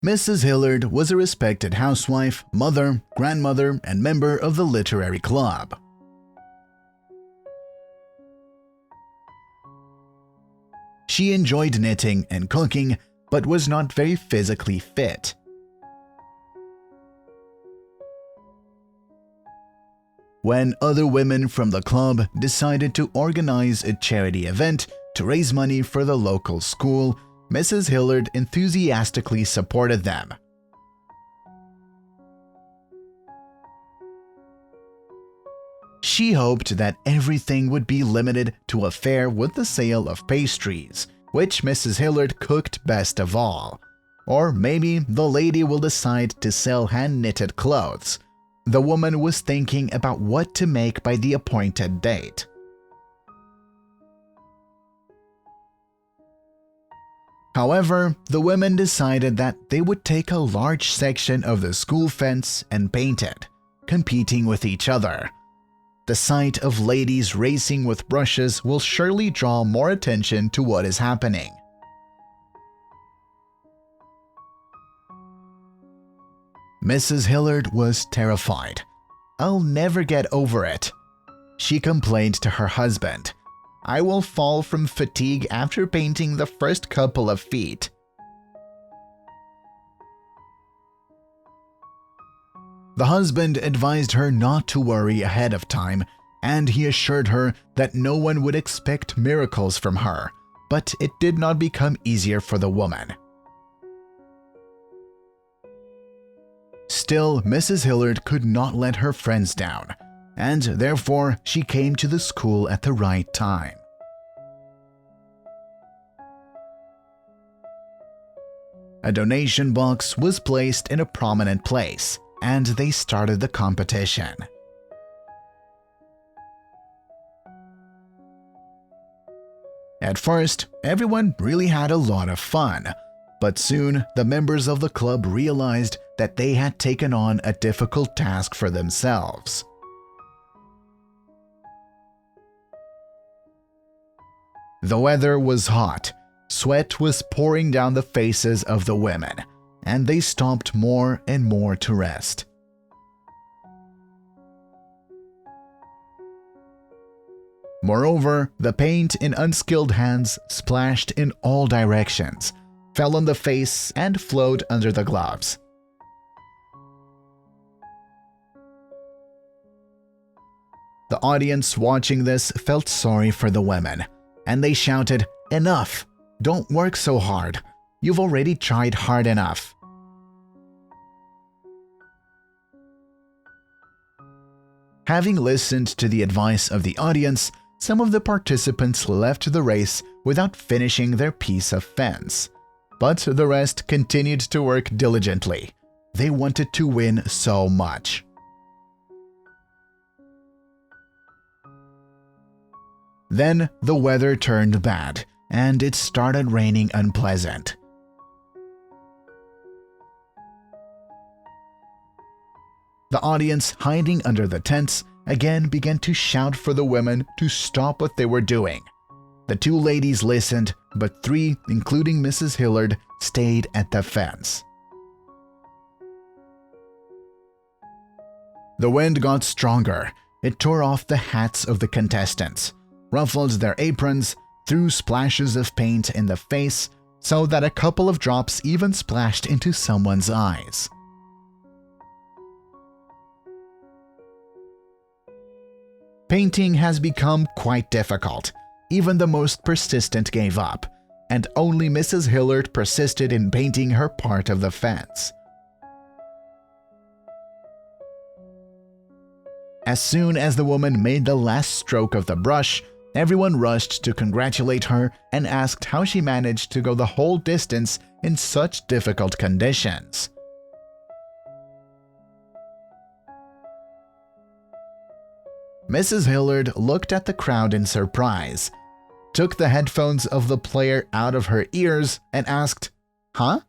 Mrs. Hillard was a respected housewife, mother, grandmother, and member of the literary club. She enjoyed knitting and cooking, but was not very physically fit. When other women from the club decided to organize a charity event to raise money for the local school, Mrs. Hillard enthusiastically supported them. She hoped that everything would be limited to a fair with the sale of pastries, which Mrs. Hillard cooked best of all. Or maybe the lady will decide to sell hand-knitted clothes. The woman was thinking about what to make by the appointed date. However, the women decided that they would take a large section of the school fence and paint it, competing with each other. The sight of ladies racing with brushes will surely draw more attention to what is happening. Mrs. Hillard was terrified. "I'll never get over it," she complained to her husband. "I will fall from fatigue after painting the first couple of feet." The husband advised her not to worry ahead of time, and he assured her that no one would expect miracles from her, but it did not become easier for the woman. Still, Mrs. Hillard could not let her friends down, and therefore she came to the school at the right time. A donation box was placed in a prominent place, and they started the competition. At first, everyone really had a lot of fun, but soon the members of the club realized that they had taken on a difficult task for themselves. The weather was hot, sweat was pouring down the faces of the women, and they stopped more and more to rest. Moreover, the paint in unskilled hands splashed in all directions, fell on the face, and flowed under the gloves. The audience watching this felt sorry for the women, and they shouted, "Enough! Don't work so hard. You've already tried hard enough." Having listened to the advice of the audience, some of the participants left the race without finishing their piece of fence. But the rest continued to work diligently. They wanted to win so much. Then the weather turned bad, and it started raining unpleasant. The audience, hiding under the tents, again began to shout for the women to stop what they were doing. The two ladies listened, but three, including Mrs. Hillard, stayed at the fence. The wind got stronger. It tore off the hats of the contestants, ruffled their aprons, threw splashes of paint in the face, so that a couple of drops even splashed into someone's eyes. Painting has become quite difficult. Even the most persistent gave up, and only Mrs. Hillard persisted in painting her part of the fence. As soon as the woman made the last stroke of the brush, everyone rushed to congratulate her and asked how she managed to go the whole distance in such difficult conditions. Mrs. Hillard looked at the crowd in surprise, took the headphones of the player out of her ears, and asked, "Huh?"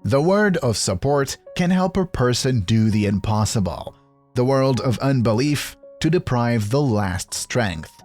The word of support can help a person do the impossible, the world of unbelief to deprive the last strength.